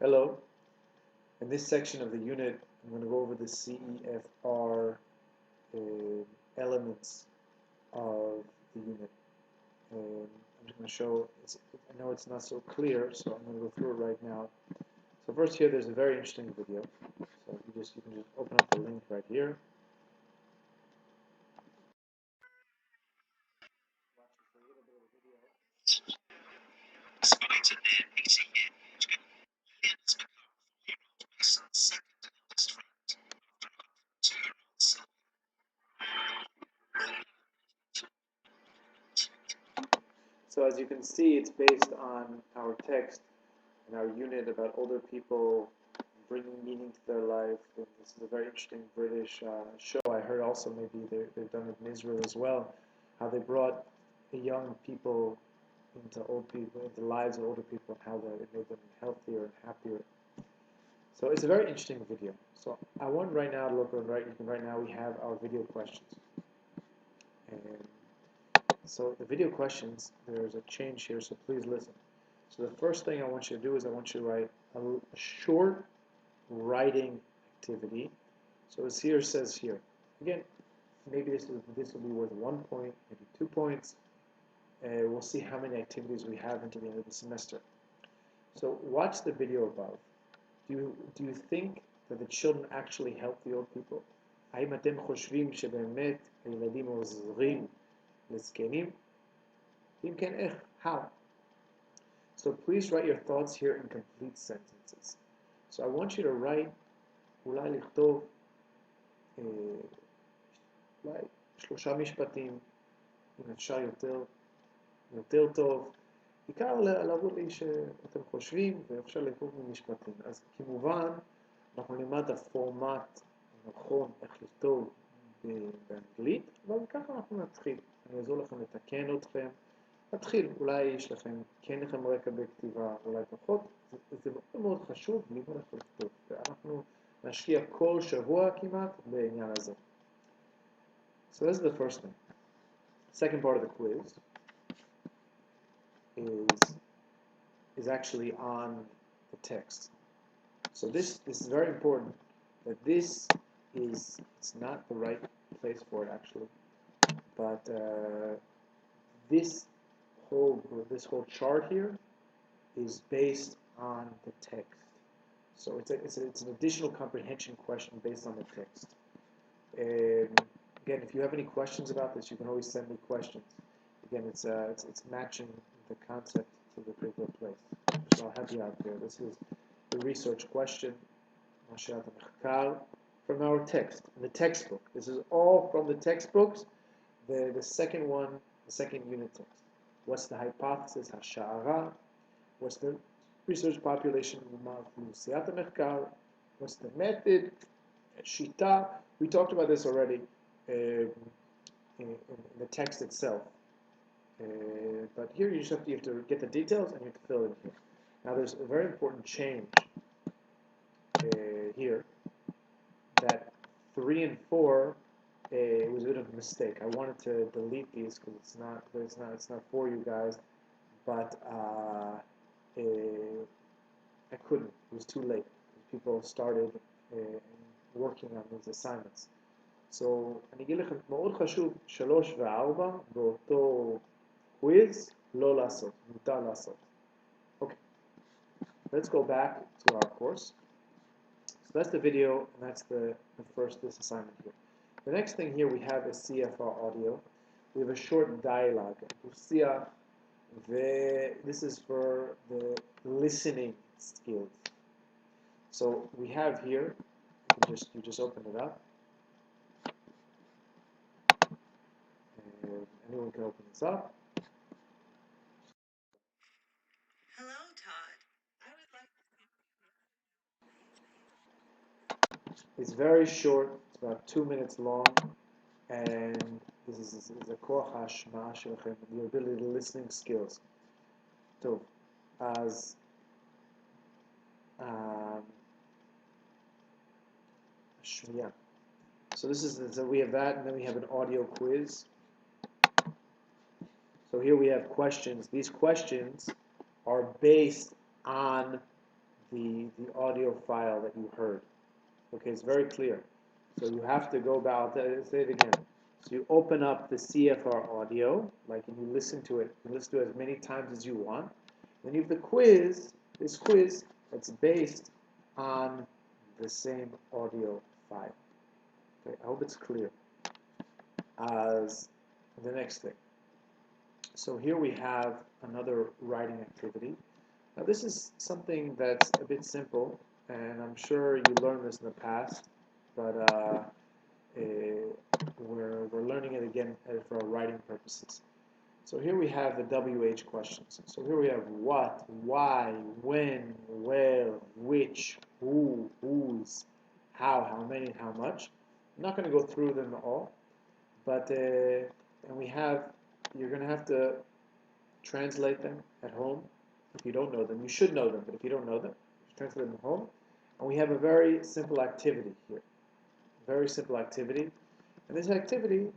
Hello. In this section of the unit, I'm going to go over the CEFR elements of the unit. I'm just going to show, I know it's not so clear, so I'm going to go through it right now. So first here, there's a very interesting video. So you can just open up the link right here. So as you can see, it's based on our text and our unit about older people bringing meaning to their life. And this is a very interesting British show. I heard also maybe they've done it in Israel as well, how they brought the young people into old people, into the lives of older people, and how that it made them healthier and happier. So it's a very interesting video. So I want right now to look on right now we have our video questions. And so the video questions, there's a change here, so please listen. So the first thing I want you to do is I want you to write a short writing activity. So as here says here, again, maybe this will be worth 1 point, maybe 2 points. We'll see how many activities we have until the end of the semester. So watch the video above. Do you think that the children actually help the old people? האם אתם חושבים שבאמת הילדים עוזרים לזקנים? אם כן, איך? How? So please write your thoughts here in complete sentences. So I want you to write, אולי לכתוב, אולי 3 משפטים, אם אפשר יותר טוב. בעיקר להראות לי שאתם חושבים ואפשר לכתוב ממשפטים. אז כמובן, אנחנו נלמד הפורמט הנכון איך לכתוב באנגלית, אבל ככה אנחנו נתחיל. אני אעזור לכם לתקן אתכם. נתחיל, אולי יש לכם, כן לכם רקע בכתיבה, אולי פחות. זה מאוד מאוד חשוב ללמוד איך לכתוב. ואנחנו נשקיע כל שבוע כמעט בעניין הזה. So this is the first thing. Second part of the quiz is actually on the text. So this is very important, that it's not the right place for it actually, but this whole chart here is based on the text. So it's an additional comprehension question based on the text. Again, if you have any questions about this, you can always send me questions. Again, it's matching the concept to the particular place. So I'll help you out there. This is the research question from our text, the textbook. This is all from the textbooks. The second one, the second unit text. What's the hypothesis? Hasha'ara. What's the research population? What's the method? Shita. We talked about this already in the text itself. But here you have to get the details and you have to fill it in here. Now there's a very important change here, that 3 and 4 was a bit of a mistake. I wanted to delete these because it's not for you guys, but I couldn't. It was too late. People started working on these assignments. So אני אגיד לכם, מאוד חשוב 3 ו-4 באותו quiz לא לעשות, מותר לעשות. Okay, let's go back to our course. So that's the video, and that's this assignment here. The next thing here we have is CFR audio. We have a short dialogue. This is for the listening skills. So we have here, you just open it up. And anyone can open this up. Hello, Todd. I would like. It's very short. It's about 2 minutes long, and this is a koach hashma'a shelchem, the ability to listening skills. So, as shmiya. So we have that, and then we have an audio quiz. So here we have questions. These questions are based on the audio file that you heard. Okay, it's very clear. So you have to go about, say it again. So you open up the CFR audio, like, and you listen to it. You listen to it as many times as you want. Then you have the quiz, this quiz that's based on the same audio file. Okay, I hope it's clear. As the next thing. So here we have another writing activity. Now this is something that's a bit simple, and I'm sure you learned this in the past, but we're learning it again for our writing purposes. So here we have the WH questions. So here we have what, why, when, where, which, who, whose, how many, how much. I'm not going to go through them all, but and we have, you're going to have to translate them at home. If you don't know them, you should know them, but if you don't know them, translate them at home. And we have a very simple activity here. Very simple activity. And this activity,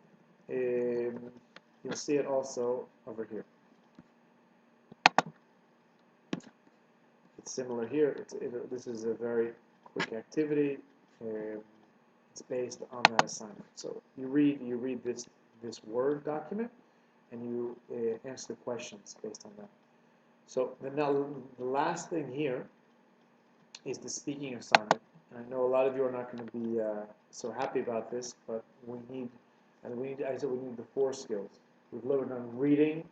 you'll see it also over here. It's similar here. This is a very quick activity. It's based on that assignment. So you read this Word document, and you answer the questions based on that. So now the last thing here is the speaking assignment. And I know a lot of you are not going to be so happy about this, but we need the 4 skills. We've learned on reading,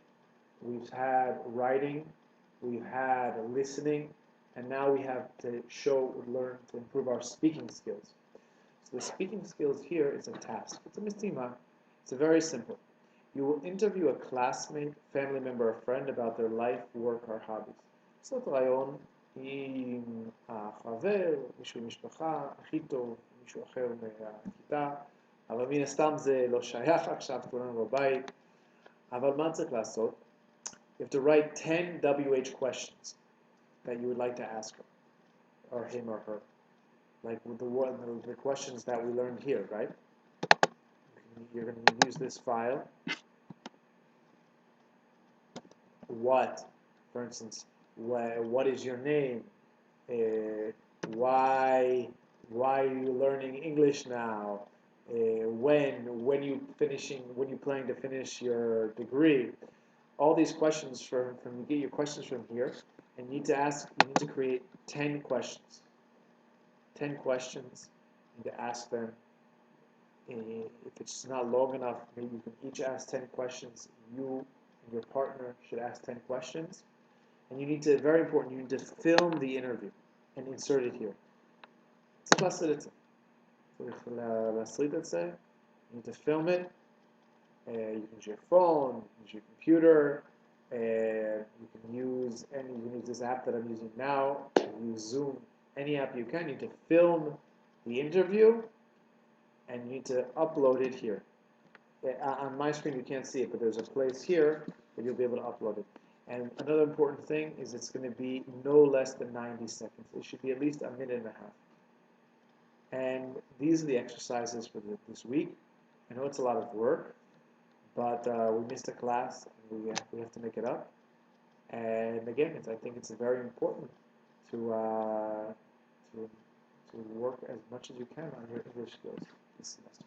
we've had writing, we've had listening, and now we have to learn to improve our speaking skills. So the speaking skills here is a task. It's a mistima. It's very simple. You will interview a classmate, family member, or friend about their life, work, or hobbies. לעשות רעיון עם החבר, מישהו משפחה, הכי טוב, מישהו אחר מהכיתה, אבל מן הסתם זה לא שייך עכשיו, כולנו בבית. אבל מה צריך לעשות? You have to write 10 WH questions that you would like to ask her, or him or her. Like with the questions that we learned here, right? You're going to use this file. What, for instance, what is your name? Why are you learning English now? When you planning to finish your degree? All these questions from you get your questions from here, and you need to create 10 questions. 10 questions. You need to ask them. If it's not long enough, maybe you can each ask 10 questions. You and your partner should ask 10 questions. And you need to, very important, you need to film the interview and insert it here. צריך לעשות את זה. צריך להסריט את זה. You need to film it. You can use your phone, use your computer, you can use this app that I'm using now, use Zoom, any app you can. You need to film the interview, and you need to upload it here. On my screen you can't see it, but there's a place here where you'll be able to upload it. And another important thing is it's going to be no less than 90 seconds. It should be at least a minute and a half. And these are the exercises for this week. I know it's a lot of work, but we missed a class, and we have to make it up. And again, I think it's very important to work as much as you can on your English skills this semester.